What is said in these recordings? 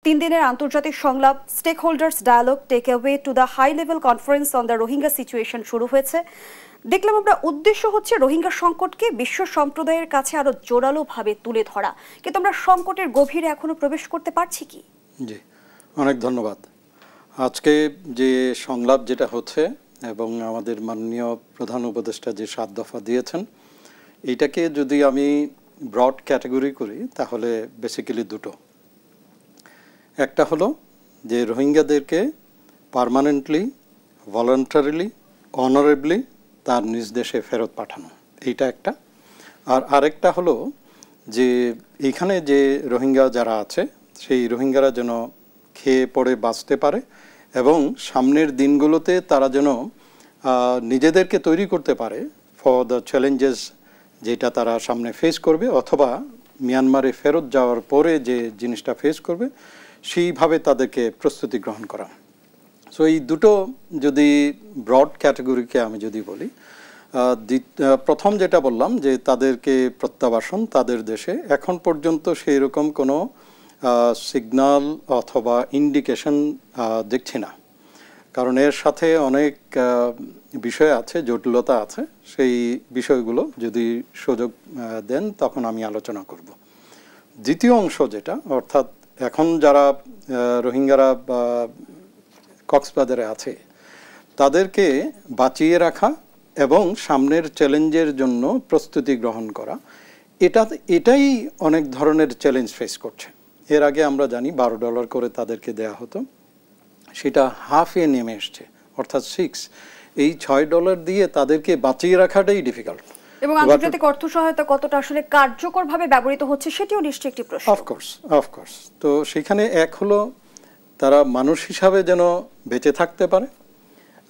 তিন দিনের আন্তর্জাতিক সংলাপ stakeholders dialogue take away to the high level conference on the Rohingya situation শুরু হয়েছে। দেখলাম আমরা উদ্দেশ্য হচ্ছে রোহিঙ্গা সংকটকে বিশ্ব সম্প্রদায়ের কাছে আরো জোরালোভাবে তুলে ধরা, কিন্তু আমরা সংকটের গভীরে এখনো প্রবেশ করতে পারছি কি? জি, অনেক ধন্যবাদ। আজকে যে সংলাপ যেটা হচ্ছে এবং আমাদের মাননীয় প্রধান উপদেষ্টা যে 7 দফা দিয়েছেন, এইটাকে যদি আমি ব্রড ক্যাটাগরি করি তাহলে বেসিক্যালি দুটো। একটা হলো যে রোহিঙ্গাদেরকে পার্মানেন্টলি, ভলান্টারিলি, অনারেবলি তার নিজ দেশে ফেরত পাঠানো, এইটা একটা। আর আরেকটা হলো যে এইখানে যে রোহিঙ্গা যারা আছে সেই রোহিঙ্গারা যেন খেয়ে পড়ে বাঁচতে পারে এবং সামনের দিনগুলোতে তারা যেন নিজেদেরকে তৈরি করতে পারে ফর দ্য চ্যালেঞ্জেস যেটা তারা সামনে ফেস করবে, অথবা মিয়ানমারে ফেরত যাওয়ার পরে যে জিনিসটা ফেস করবে সেইভাবে তাদেরকে প্রস্তুতি গ্রহণ করা। সো এই দুটো যদি ব্রড ক্যাটাগরিকে আমি যদি বলি, প্রথম যেটা বললাম যে তাদেরকে প্রত্যাবাসন তাদের দেশে, এখন পর্যন্ত সেই রকম কোনো সিগন্যাল অথবা ইন্ডিকেশন দেখছি না, কারণ এর সাথে অনেক বিষয় আছে, জটিলতা আছে। সেই বিষয়গুলো যদি সুযোগ দেন তখন আমি আলোচনা করব। দ্বিতীয় অংশ যেটা, অর্থাৎ এখন যারা রোহিঙ্গারা কক্সবাজারে আছে তাদেরকে বাঁচিয়ে রাখা এবং সামনের চ্যালেঞ্জের জন্য প্রস্তুতি গ্রহণ করা, এটাই অনেক ধরনের চ্যালেঞ্জ ফেস করছে। এর আগে আমরা জানি $12 করে তাদেরকে দেয়া হতো, সেটা হাফে নেমে এসছে, অর্থাৎ 6। এই $6 দিয়ে তাদেরকে বাঁচিয়ে রাখাটাই ডিফিকাল্ট। এবং আন্তর্জাতিক অর্থ সহায়তা কতটা আসলে কার্যকরভাবে ব্যবহৃত হচ্ছে সেটিও নিশ্চয়ই একটি প্রশ্ন। অফকোর্স। তো সেখানে এক হলো তারা মানুষ হিসাবে যেন বেঁচে থাকতে পারে,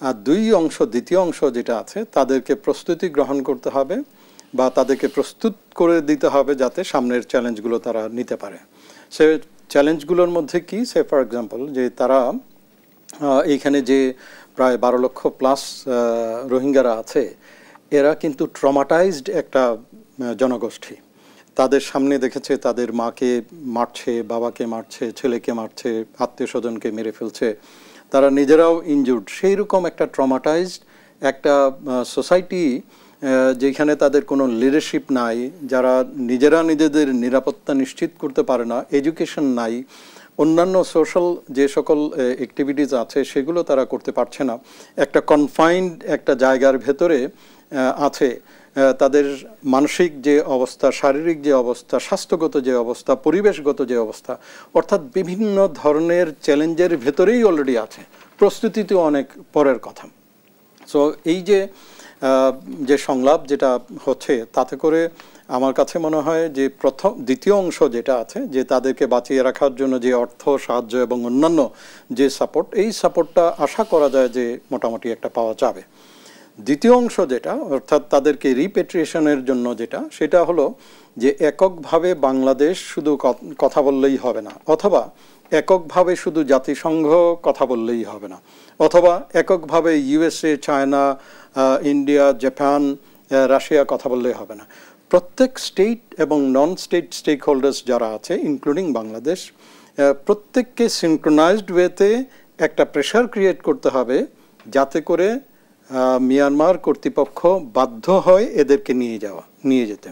আর দ্বিতীয় অংশ যেটা আছে তাদেরকে প্রস্তুতি গ্রহণ করতে হবে বা তাদেরকে প্রস্তুত করে দিতে হবে যাতে সামনের চ্যালেঞ্জগুলো তারা নিতে পারে। সে চ্যালেঞ্জগুলোর মধ্যে কি, সে ফর এক্সাম্পল যে তারা এইখানে যে প্রায় 12 লক্ষ প্লাস রোহিঙ্গারা আছে, এরা কিন্তু ট্রমাটাইজড একটা জনগোষ্ঠী। তাদের সামনে দেখেছে তাদের মাকে মারছে, বাবাকে মারছে, ছেলেকে মারছে, আত্মীয় স্বজনকে মেরে ফেলছে, তারা নিজেরাও ইনজুর্ড। সেই রকম একটা ট্রমাটাইজড একটা সোসাইটি যেখানে তাদের কোনো লিডারশিপ নাই, যারা নিজেরা নিজেদের নিরাপত্তা নিশ্চিত করতে পারে না, এডুকেশন নাই, অন্যান্য সোশ্যাল যে সকল অ্যাক্টিভিটিস আছে সেগুলো তারা করতে পারছে না, একটা কনফাইন্ড একটা জায়গার ভেতরে আছে। তাদের মানসিক যে অবস্থা, শারীরিক যে অবস্থা, স্বাস্থ্যগত যে অবস্থা, পরিবেশগত যে অবস্থা, অর্থাৎ বিভিন্ন ধরনের চ্যালেঞ্জের ভেতরেই অলরেডি আছে, প্রস্তুতি তো অনেক পরের কথা। সো এই যে সংলাপ যেটা হচ্ছে তাতে করে আমার কাছে মনে হয় যে দ্বিতীয় অংশ যেটা আছে যে তাদেরকে বাঁচিয়ে রাখার জন্য যে অর্থ সাহায্য এবং অন্যান্য যে সাপোর্ট, এই সাপোর্টটা আশা করা যায় যে মোটামুটি একটা পাওয়া যাবে। দ্বিতীয় অংশ যেটা, অর্থাৎ তাদেরকে রিপেট্রিয়েশনের জন্য যেটা, সেটা হলো যে এককভাবে বাংলাদেশ শুধু কথা বললেই হবে না, অথবা এককভাবে শুধু জাতিসংঘ কথা বললেই হবে না, অথবা এককভাবে USA, China, India, Japan, Russia কথা বললেই হবে না। প্রত্যেক স্টেট এবং নন স্টেট স্টেক হোল্ডার্স যারা আছে ইনক্লুডিং বাংলাদেশ, প্রত্যেককে সিনক্রোনাইজড ওয়েতে একটা প্রেশার ক্রিয়েট করতে হবে যাতে করে মিয়ানমার কর্তৃপক্ষ বাধ্য হয় এদেরকে নিয়ে যেতে।